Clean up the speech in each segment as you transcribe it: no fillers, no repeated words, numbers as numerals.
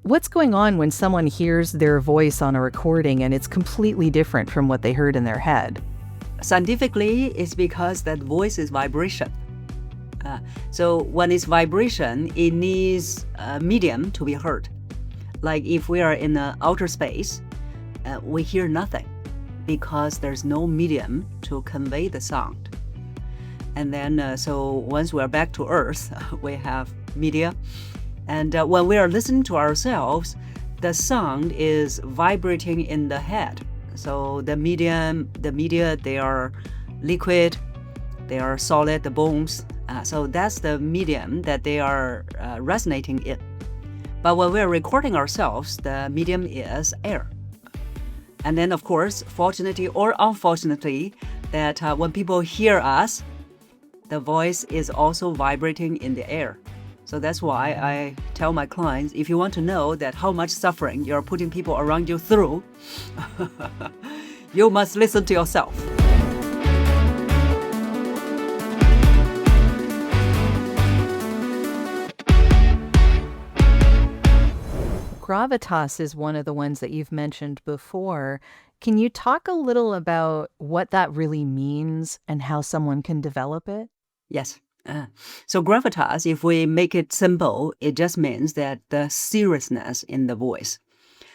What's going on when someone hears their voice on a recording and it's completely different from what they heard in their head? Scientifically, it's because that voice is vibration. So when it's vibration, it needs a medium to be heard. Like if we are in outer space, we hear nothing because there's no medium to convey the sound. And then, so once we're back to Earth, we have media. And when we are listening to ourselves, the sound is vibrating in the head. So the media, they are liquid, they are solid, the bones. So that's the medium that they are resonating in. But when we're recording ourselves, the medium is air. And then, of course, fortunately or unfortunately, that when people hear us, the voice is also vibrating in the air. So that's why I tell my clients, if you want to know that how much suffering you're putting people around you through, you must listen to yourself. Gravitas is one of the ones that you've mentioned before. Can you talk a little about what that really means and how someone can develop it? Yes. So gravitas, if we make it simple, it just means that the seriousness in the voice.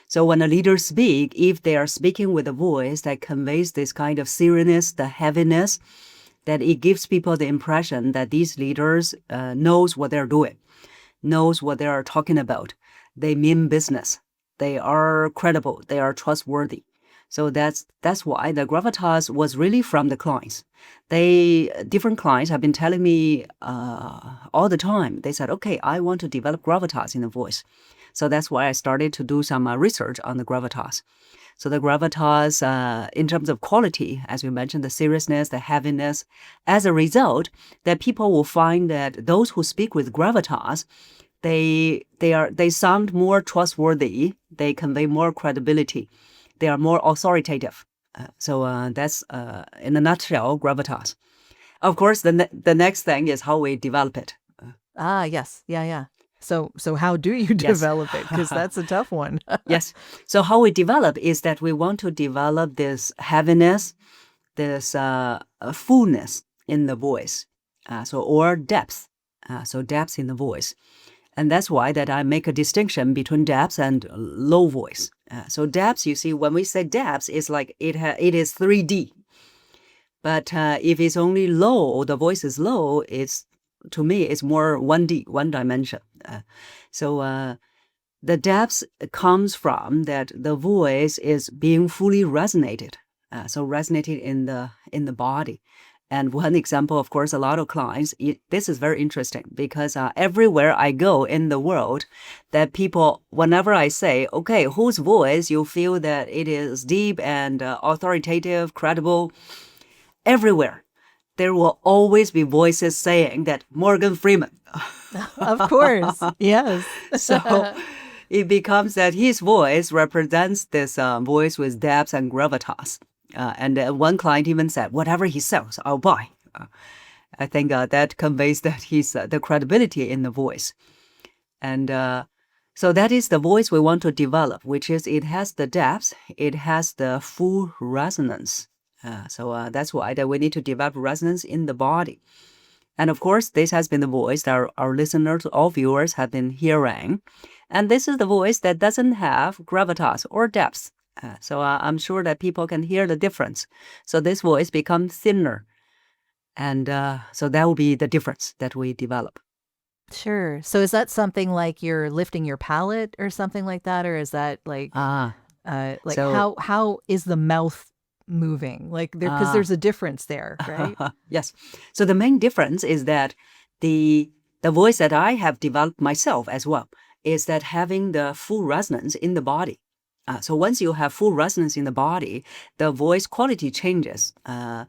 So when a leader speaks, if they are speaking with a voice that conveys this kind of seriousness, the heaviness, that it gives people the impression that these leaders knows what they're doing, knows what they are talking about. They mean business. They are credible. They are trustworthy. So that's why the gravitas was really from the clients. Different clients have been telling me all the time. They said, okay, I want to develop gravitas in the voice. So that's why I started to do some research on the gravitas. So the gravitas, in terms of quality, as you mentioned, the seriousness, the heaviness, as a result, that people will find that those who speak with gravitas, they sound more trustworthy. They convey more credibility. They are more authoritative. So that's, in a nutshell, gravitas. Of course, the next thing is how we develop it. Yes. Yeah. So how do you develop it? Because that's a tough one. Yes. So how we develop is that we want to develop this heaviness, this fullness in the voice, or depth. So depth in the voice. And that's why that I make a distinction between depth and low voice. So depth, you see, when we say depth, it's like it is 3D. But if it's only low, the voice is low, to me, it's more 1D, one dimension. So the depth comes from that the voice is being fully resonated. So resonated in the body. And one example, of course, a lot of clients, this is very interesting because everywhere I go in the world, that people, whenever I say, okay, whose voice you feel that it is deep and authoritative, credible, everywhere, there will always be voices saying that Morgan Freeman. Of course, yes. So it becomes that his voice represents this voice with depth and gravitas. And one client even said, whatever he sells, I'll buy. I think that conveys that he's the credibility in the voice. And so that is the voice we want to develop, which is it has the depth, it has the full resonance. So that's why that we need to develop resonance in the body. And of course, this has been the voice that our listeners, all viewers have been hearing. And this is the voice that doesn't have gravitas or depth. So I'm sure that people can hear the difference. So this voice becomes thinner. And so that will be the difference that we develop. Sure. So is that something like you're lifting your palate or something like that? Or is that like how is the mouth moving? Like because there's a difference there, right? Yes. So the main difference is that the voice that I have developed myself as well is that having the full resonance in the body. So once you have full resonance in the body, the voice quality changes. The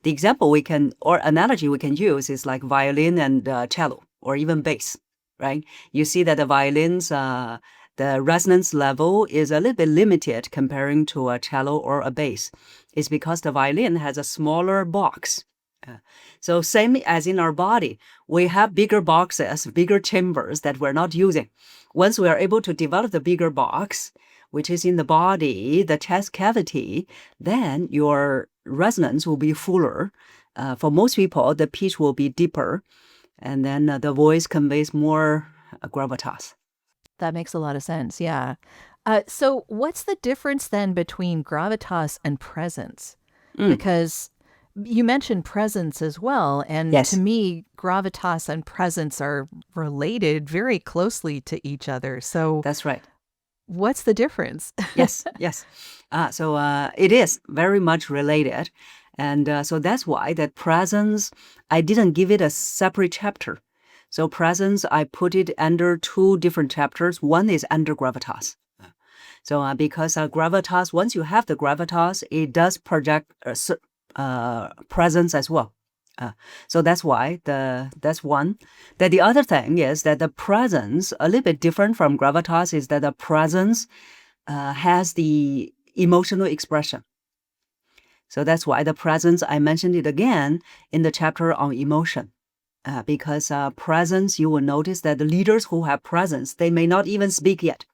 example analogy we can use is like violin and cello, or even bass, right? You see that the violins, the resonance level is a little bit limited comparing to a cello or a bass. It's because the violin has a smaller box. So same as in our body, we have bigger boxes, bigger chambers that we're not using. Once we are able to develop the bigger box, which is in the body, the chest cavity, then your resonance will be fuller. For most people, the pitch will be deeper, and then the voice conveys more gravitas. That makes a lot of sense. Yeah. So, what's the difference then between gravitas and presence? Because you mentioned presence as well. And to Yes. me, gravitas and presence are related very closely to each other. So, That's right. what's the difference? Yes, yes. So it is very much related. And so that's why that presence, I didn't give it a separate chapter. So presence, I put it under two different chapters. One is under gravitas. So because gravitas, once you have the gravitas, it does project presence as well. So that's why that's one. Then the other thing is that the presence, a little bit different from gravitas, is that the presence has the emotional expression. So that's why the presence, I mentioned it again in the chapter on emotion. Because presence, you will notice that the leaders who have presence, they may not even speak yet.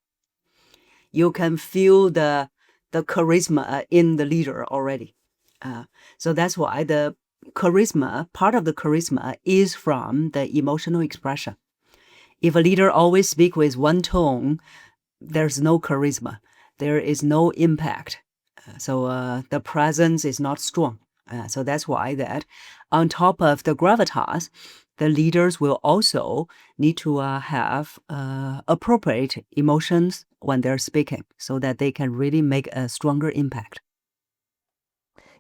You can feel the charisma in the leader already. So that's why the charisma, part of the charisma is from the emotional expression. If a leader always speaks with one tone, there's no charisma. There is no impact. So the presence is not strong. So that's why that on top of the gravitas, the leaders will also need to have appropriate emotions when they're speaking so that they can really make a stronger impact.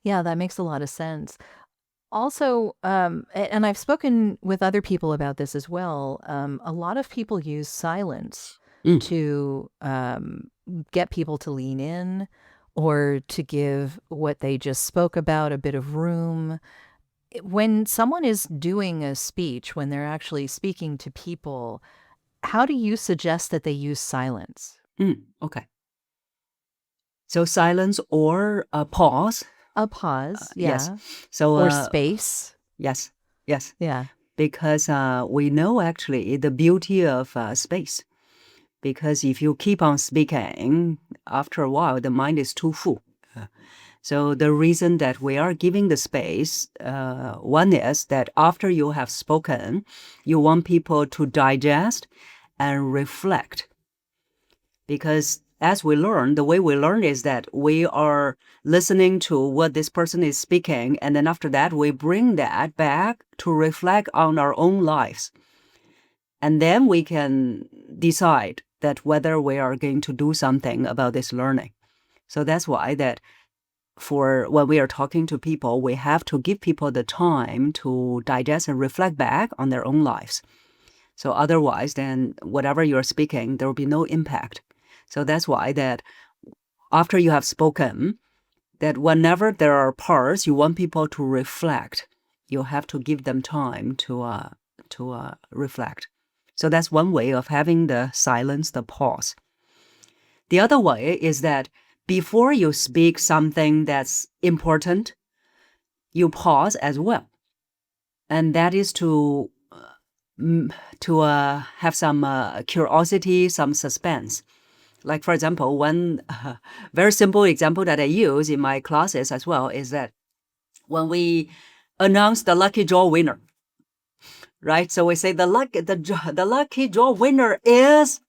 Yeah, that makes a lot of sense. Also, and I've spoken with other people about this as well. A lot of people use silence Mm. to get people to lean in or to give what they just spoke about a bit of room. When someone is doing a speech, when they're actually speaking to people, how do you suggest that they use silence? Okay. So silence or a pause. A pause, Yes. yeah. So Or space. yes, yes. Yeah. Because we know actually the beauty of space. Because if you keep on speaking, after a while, the mind is too full. So the reason that we are giving the space, one is that after you have spoken, you want people to digest and reflect. Because as we learn, the way we learn is that we are listening to what this person is speaking, and then after that, we bring that back to reflect on our own lives. And then we can decide that whether we are going to do something about this learning. So that's why that for when we are talking to people, we have to give people the time to digest and reflect back on their own lives. So otherwise, then whatever you're speaking, there will be no impact. So that's why that after you have spoken, that whenever there are parts you want people to reflect, you have to give them time to reflect. So that's one way of having the silence, the pause. The other way is that before you speak something that's important, you pause as well. And that is to have some curiosity, some suspense. Like, for example, one very simple example that I use in my classes as well is that when we announce the lucky draw winner, right? So we say the lucky draw winner is,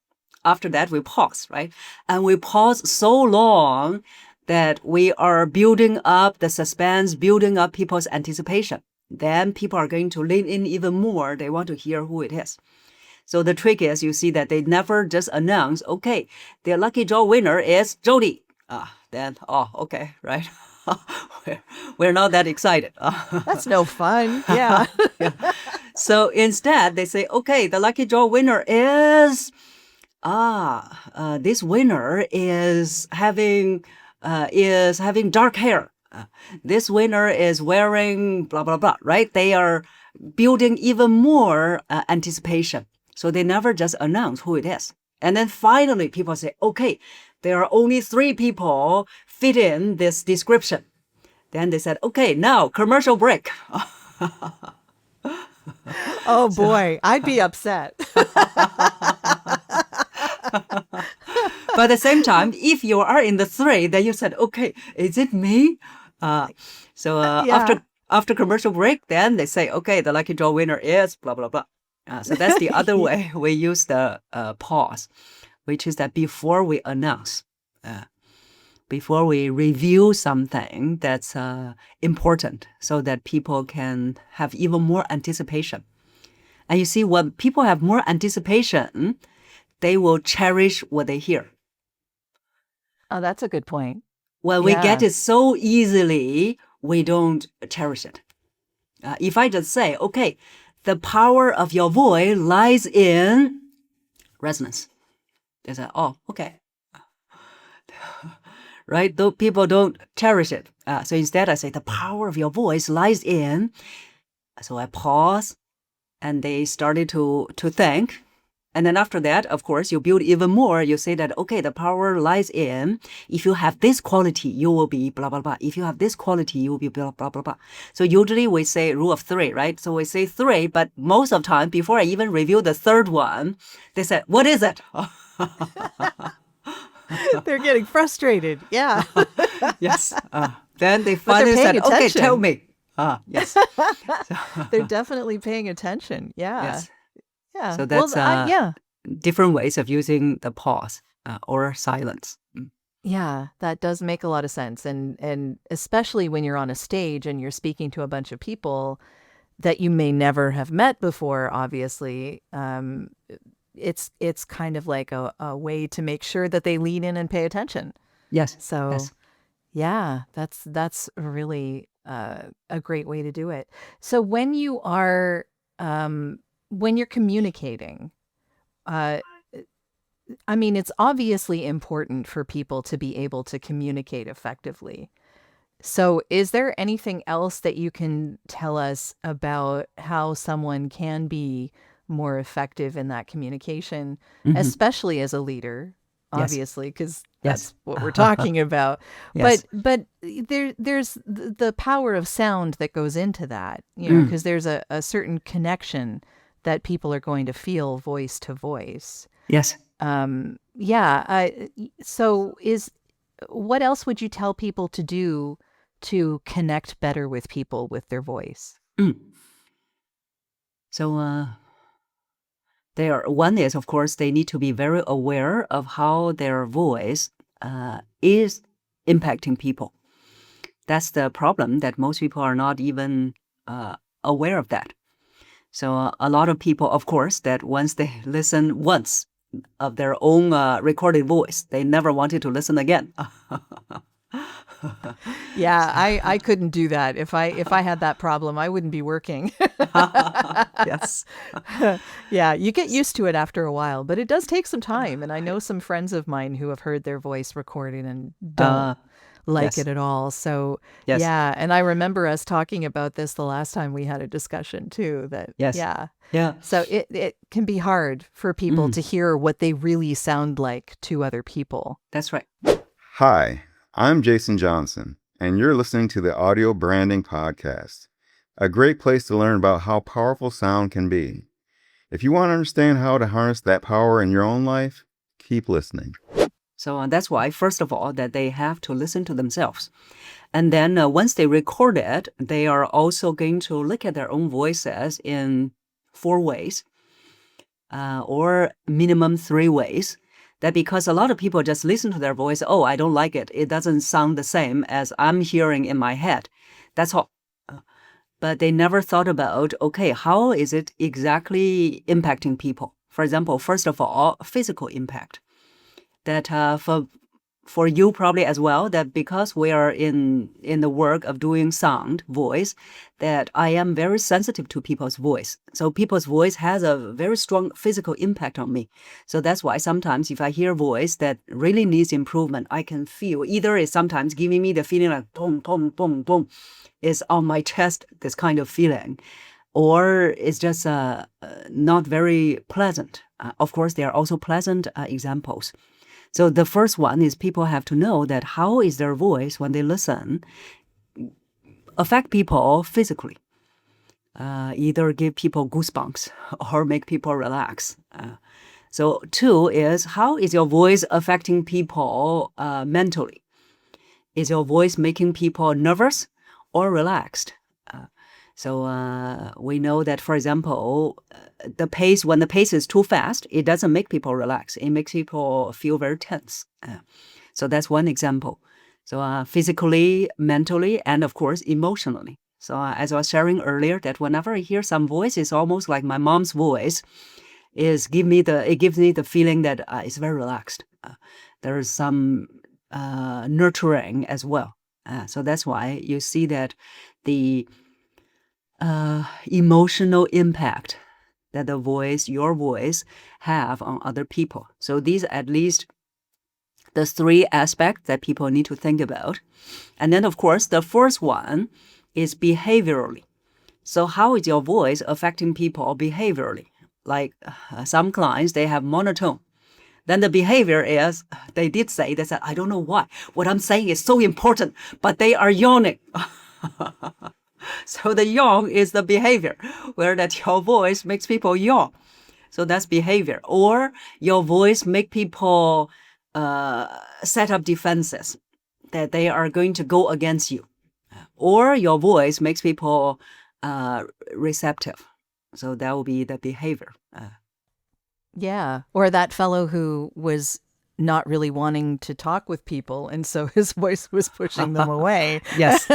after that we pause, right? And we pause so long that we are building up the suspense, building up people's anticipation. Then people are going to lean in even more. They want to hear who it is. So the trick is, you see that they never just announce, okay, their lucky draw winner is Jodi. Then, okay, right? we're not that excited. That's no fun. Yeah. Yeah. So instead, they say, okay, the lucky draw winner is, this winner is having dark hair. This winner is wearing blah, blah, blah, right? They are building even more anticipation. So they never just announce who it is. And then finally, people say, okay, there are only 3 people fit in this description. Then they said, okay, now commercial break. Oh boy, I'd be upset. But at the same time, if you are in the three, then you said, okay, is it me? So Yeah. after commercial break, then they say, okay, the lucky draw winner is blah, blah, blah. So that's the other way we use the pause, which is that before we announce, before we review something that's important so that people can have even more anticipation. And you see, when people have more anticipation, they will cherish what they hear. Oh, that's a good point. When we get Yeah. it so easily, we don't cherish it. If I just say, okay, the power of your voice lies in resonance, they say, oh, okay. Right? Though people don't cherish it. So instead, I say, the power of your voice lies in. So I pause, and they started to think. And then after that, of course, you build even more. You say that, okay, the power lies in, if you have this quality, you will be blah, blah, blah. If you have this quality, you will be blah, blah, blah, blah. So usually we say rule of three, right? So we say three, but most of the time, before I even review the third one, they said, what is it? They're getting frustrated. Yeah. Yes. Then they But they're finally paying said, okay, attention. tell me. Yes. They're definitely paying attention. Yeah. Yes. Yeah. So that's yeah. different ways of using the pause or silence. Yeah, that does make a lot of sense. And especially when you're on a stage and you're speaking to a bunch of people that you may never have met before, obviously. It's kind of like a way to make sure that they lean in and pay attention. Yes. So Yes. yeah, that's really a great way to do it. So when you're communicating, uh, I mean, it's obviously important for people to be able to communicate effectively. So, is there anything else that you can tell us about how someone can be more effective in that communication, Hmm. especially as a leader, Yes. obviously, because Yes. that's what we're talking about. Yes. But there's the power of sound that goes into that, Mm. because there's a certain connection that people are going to feel voice to voice. Yes. Yeah. So what else would you tell people to do to connect better with people with their voice? Mm. So one is, of course, they need to be very aware of how their voice is impacting people. That's the problem, that most people are not even aware of that. So a lot of people, of course, that once they listen once of their own recorded voice, they never wanted to listen again. Yeah, I couldn't do that. If I had that problem, I wouldn't be working. Yes. Yeah, you get used to it after a while, but it does take some time. And I know some friends of mine who have heard their voice recorded and don't like Yes. it at all. So, Yes. yeah, and I remember us talking about this the last time we had a discussion too, that Yes. yeah. Yeah. So it can be hard for people to hear what they really sound like to other people. That's right. Hi, I'm Jason Johnson, and you're listening to the Audio Branding Podcast, a great place to learn about how powerful sound can be. If you want to understand how to harness that power in your own life, keep listening. So that's why, first of all, that they have to listen to themselves. And then once they record it, they are also going to look at their own voices in 4 ways, or minimum 3 ways. That because a lot of people just listen to their voice, oh, I don't like it. It doesn't sound the same as I'm hearing in my head. That's all. But they never thought about, okay, how is it exactly impacting people? For example, first of all, physical impact. That for you probably as well, that because we are in the work of doing sound, voice, that I am very sensitive to people's voice. So people's voice has a very strong physical impact on me. So that's why sometimes if I hear voice that really needs improvement, I can feel either it's sometimes giving me the feeling like boom, boom, boom, boom, is on my chest, this kind of feeling, or it's just not very pleasant. Of course, there are also pleasant examples. So the first one is people have to know that how is their voice when they listen affect people physically. either give people goosebumps or make people relax. So 2 is, how is your voice affecting people mentally? Is your voice making people nervous or relaxed? So we know that, for example, when the pace is too fast, it doesn't make people relax. It makes people feel very tense. So that's one example. So physically, mentally, and of course, emotionally. So as I was sharing earlier, that whenever I hear some voice, it's almost like my mom's voice. It gives me the feeling that it's very relaxed. There is some nurturing as well. So that's why you see that the emotional impact that your voice have on other people. So these are at least the 3 aspects that people need to think about. And then, of course, the first one is behaviorally. So how is your voice affecting people behaviorally? Like some clients, they have monotone. Then the behavior is, they said, I don't know why. What I'm saying is so important, but they are yawning. So the yawn is the behavior, where that your voice makes people yawn. So that's behavior. Or your voice make people set up defenses, that they are going to go against you. Or your voice makes people receptive. So that will be the behavior. Yeah. Or that fellow who was not really wanting to talk with people, and so his voice was pushing them away. Yes.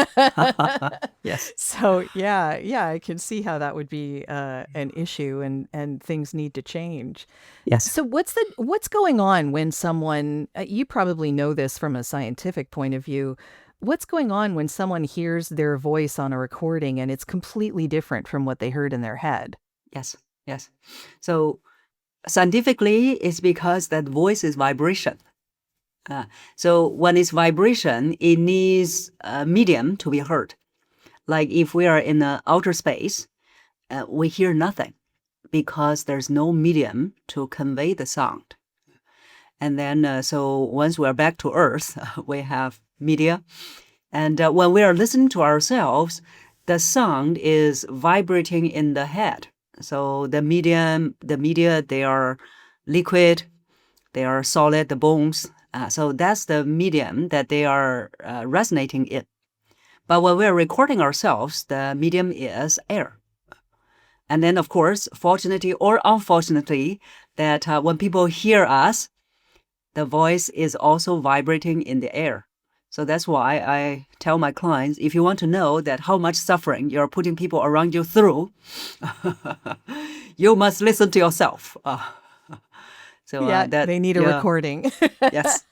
Yes. So yeah, I can see how that would be an issue, and things need to change. Yes. So what's going on when someone, you probably know this from a scientific point of view, what's going on when someone hears their voice on a recording and it's completely different from what they heard in their head? Yes. Yes. So scientifically, it's because that voice is vibration. So when it's vibration, it needs a medium to be heard. Like if we are in the outer space, we hear nothing because there's no medium to convey the sound. And then, so once we're back to Earth, we have media. And when we are listening to ourselves, the sound is vibrating in the head. So the media, they are liquid, they are solid, the bones. So that's the medium that they are resonating in. But when we're recording ourselves, the medium is air. And then, of course, fortunately or unfortunately, that when people hear us, the voice is also vibrating in the air. So that's why I tell my clients, if you want to know that how much suffering you're putting people around you through, you must listen to yourself. They need a recording. Yes.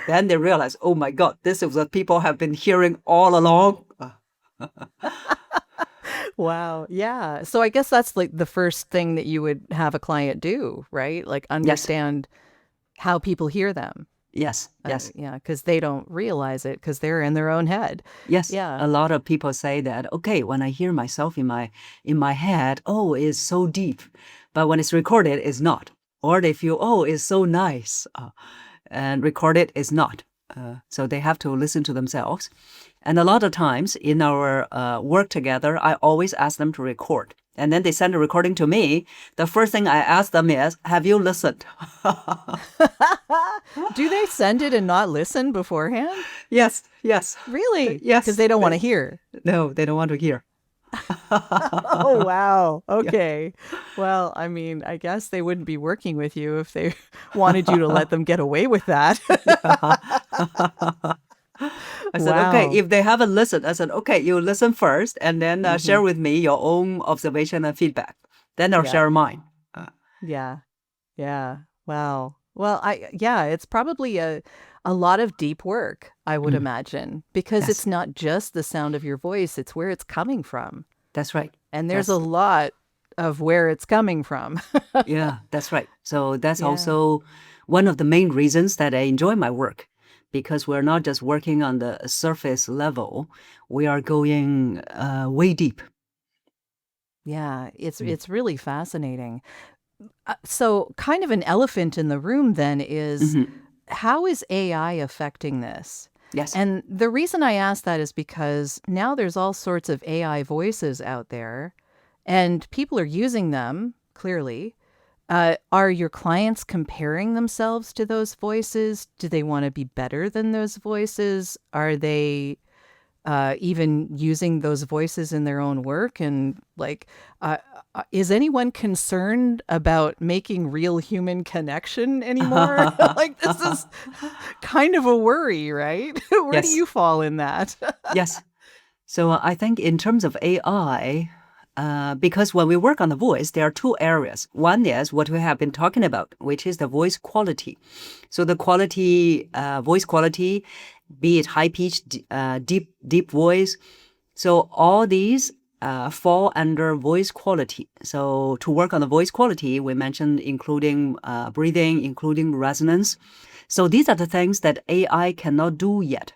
Then they realize, oh my God, this is what people have been hearing all along. Wow. Yeah. So I guess that's like the first thing that you would have a client do, right? Like understand how people hear them. Yes. Yes. Yeah, because they don't realize it because they're in their own head. Yes. Yeah. A lot of people say that, okay, when I hear myself in my head, oh, it's so deep. But when it's recorded, it's not. Or they feel, oh, it's so nice. And recorded is not. So they have to listen to themselves. And a lot of times in our work together, I always ask them to record. And then they send a recording to me. The first thing I ask them is, have you listened? Do they send it and not listen beforehand? Yes. Yes. Really? Yes. Because they don't want to hear. No, they don't want to hear. Oh, wow. Okay. Yeah. Well, I mean, I guess they wouldn't be working with you if they wanted you to let them get away with that. I said, okay, if they haven't listened, I said, okay, you listen first and then share with me your own observation and feedback. Then I'll share mine. Yeah. Wow. Well, it's probably a lot of deep work, I would imagine, because it's not just the sound of your voice, it's where it's coming from. That's right. And there's a lot of where it's coming from. Yeah, that's right. So that's also one of the main reasons that I enjoy my work, because we're not just working on the surface level, we are going way deep. Yeah, it's really fascinating. So kind of an elephant in the room then is, how is AI affecting this? Yes. And the reason I ask that is because now there's all sorts of AI voices out there. and people are using them, clearly. Are your clients comparing themselves to those voices? Do they want to be better than those voices? Are they even using those voices in their own work? And like, is anyone concerned about making real human connection anymore? Like, this is kind of a worry, right? Where do Yes. you fall in that? Yes. So I think in terms of AI, because when we work on the voice, there are two areas. One is what we have been talking about, which is the voice quality. So the quality, voice quality, be it high pitched, deep voice. So all these fall under voice quality. So to work on the voice quality, we mentioned including breathing, including resonance. So these are the things that AI cannot do yet.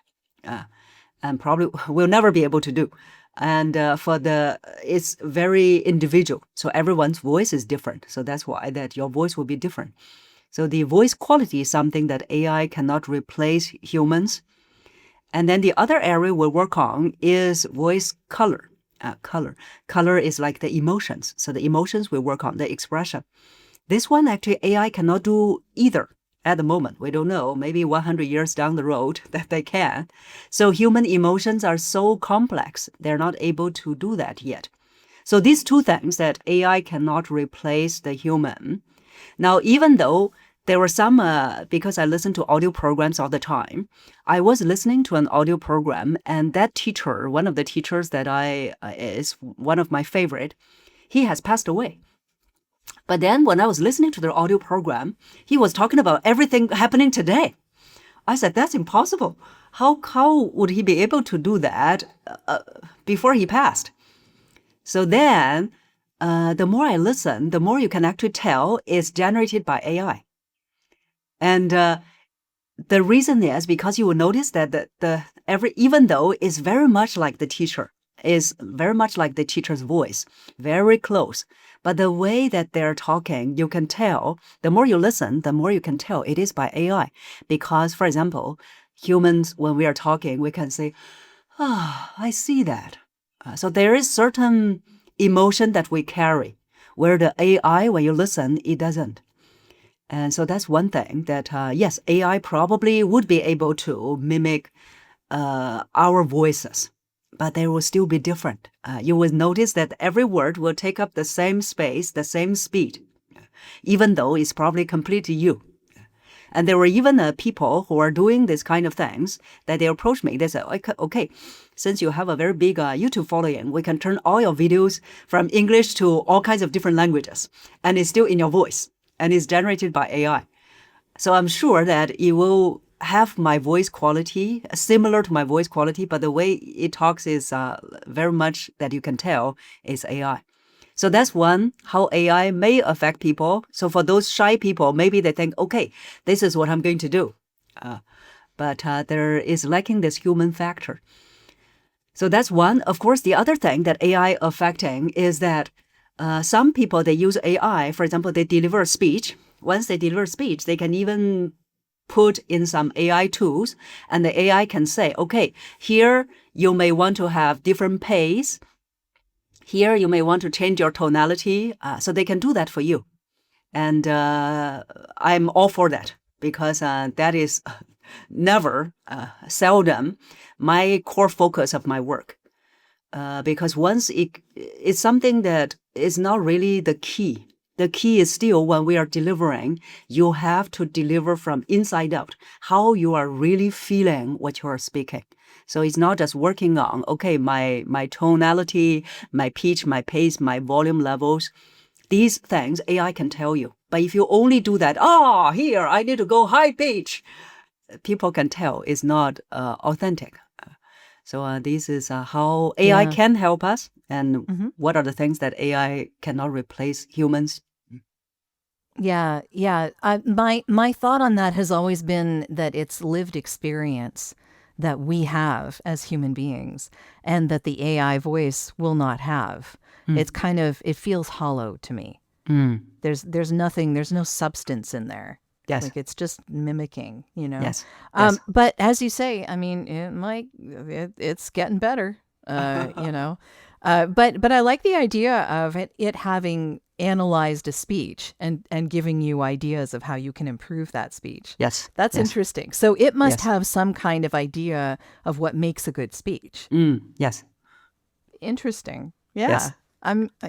And probably will never be able to do. And it's very individual. So everyone's voice is different. So that's why that your voice will be different. So the voice quality is something that AI cannot replace humans. And then the other area we work on is voice color. Color is like the emotions. So the emotions we work on, the expression. This one actually AI cannot do either. At the moment, we don't know, maybe 100 years down the road that they can. So human emotions are so complex, they're not able to do that yet. So these two things that AI cannot replace the human. Now, even though there were some, because I listen to audio programs all the time, I was listening to an audio program, and that teacher, one of the teachers that is one of my favorite, he has passed away. But then when I was listening to the audio program, he was talking about everything happening today. I said, that's impossible. How would he be able to do that before he passed? So then the more I listen, the more you can actually tell it's generated by AI. And the reason is because you will notice that even though it's very much like the teacher, is very much like the teacher's voice, very close. But the way that they're talking, you can tell, the more you listen, the more you can tell it is by AI. Because, for example, humans, when we are talking, we can say, I see that. So there is certain emotion that we carry, where the AI, when you listen, it doesn't. And so that's one thing that, yes, AI probably would be able to mimic our voices, but they will still be different. You will notice that every word will take up the same space, the same speed, even though it's probably completely you. And there were even people who are doing this kind of things that they approached me. They said, okay, since you have a very big YouTube following, we can turn all your videos from English to all kinds of different languages. And it's still in your voice. And it's generated by AI. So I'm sure that it will have my voice quality, similar to my voice quality, but the way it talks is very much that you can tell is AI. So that's one, how AI may affect people. So for those shy people, maybe they think, okay, this is what I'm going to do. But there is lacking this human factor. So that's one. Of course, the other thing that AI affecting is that some people, they use AI. For example, they deliver a speech. Once they deliver a speech, they can even put in some AI tools, and the AI can say, okay, here you may want to have different pace. Here you may want to change your tonality. So they can do that for you. And I'm all for that, because that is never, seldom, my core focus of my work. Because once it's something that is not really the key. The key is still when we are delivering, you have to deliver from inside out, how you are really feeling what you are speaking. So it's not just working on, okay, my tonality, my pitch, my pace, my volume levels. These things AI can tell you. But if you only do that, here, I need to go high pitch, people can tell it's not authentic. So this is how AI can help us, and what are the things that AI cannot replace humans. Yeah. My thought on that has always been that it's lived experience that we have as human beings, and that the AI voice will not have. It's kind of, it feels hollow to me. There's nothing, there's no substance in there. Yes. Like it's just mimicking, Yes. But as you say, I mean, it's getting better, But I like the idea of it having analyzed a speech and giving you ideas of how you can improve that speech. Yes. That's yes. interesting. So it must Yes. have some kind of idea of what makes a good speech. Yes. Interesting. Yeah. Yes.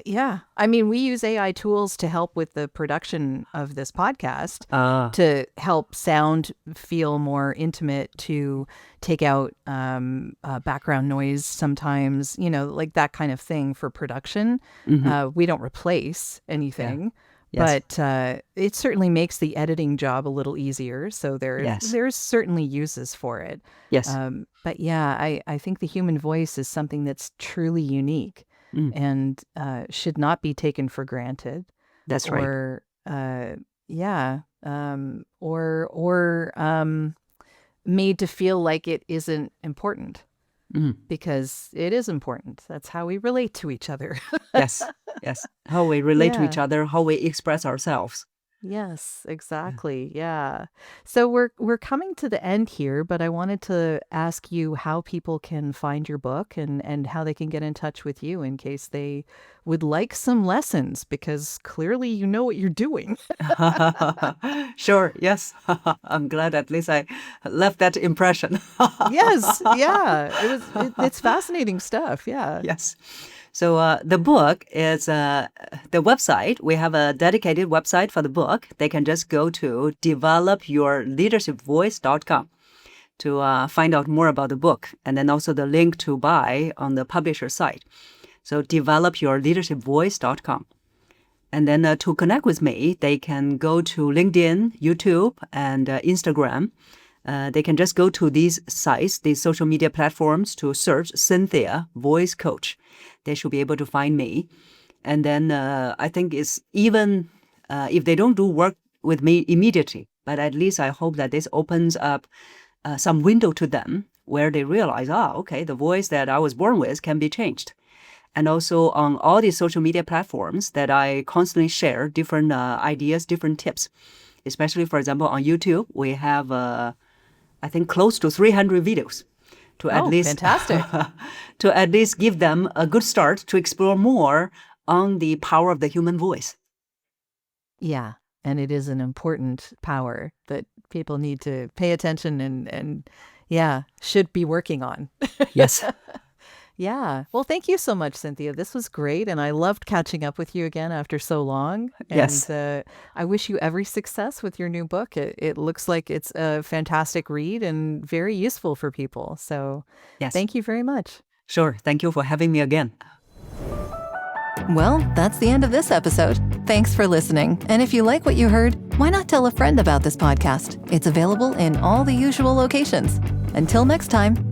Yeah. I mean, we use AI tools to help with the production of this podcast Ah. to help sound feel more intimate, to take out background noise sometimes, like that kind of thing for production. We don't replace anything, Yes. but it certainly makes the editing job a little easier. So Yes. there's certainly uses for it. Yes. But yeah, I think the human voice is something that's truly unique and should not be taken for granted, That's right. or or made to feel like it isn't important, because it is important. That's how we relate to each other. Yes. Yes. How we relate to each Yeah. other, how we express ourselves. Yes, exactly. Yeah. So we're coming to the end here, but I wanted to ask you how people can find your book and how they can get in touch with you in case they would like some lessons, because clearly you know what you're doing. Sure. Yes. I'm glad at least I left that impression. Yes. Yeah. It's fascinating stuff. Yeah. Yes. So the book is the website. We have a dedicated website for the book. They can just go to developyourleadershipvoice.com to find out more about the book, and then also the link to buy on the publisher site. So developyourleadershipvoice.com. And then to connect with me, they can go to LinkedIn, YouTube, and Instagram. They can just go to these sites, these social media platforms, to search Cynthia Voice Coach. They should be able to find me. And then I think it's even if they don't do work with me immediately, but at least I hope that this opens up some window to them where they realize, okay, the voice that I was born with can be changed. And also on all these social media platforms that I constantly share different ideas, different tips. Especially, for example, on YouTube, we have, I think, close to 300 videos to at least fantastic. to at least give them a good start to explore more on the power of the human voice. Yeah. And it is an important power that people need to pay attention and yeah, should be working on. Yes. Yeah. Well, thank you so much, Cynthia. This was great. And I loved catching up with you again after so long. Yes. And I wish you every success with your new book. It looks like it's a fantastic read and very useful for people. So Yes. thank you very much. Sure. Thank you for having me again. Well, that's the end of this episode. Thanks for listening. And if you like what you heard, why not tell a friend about this podcast? It's available in all the usual locations. Until next time.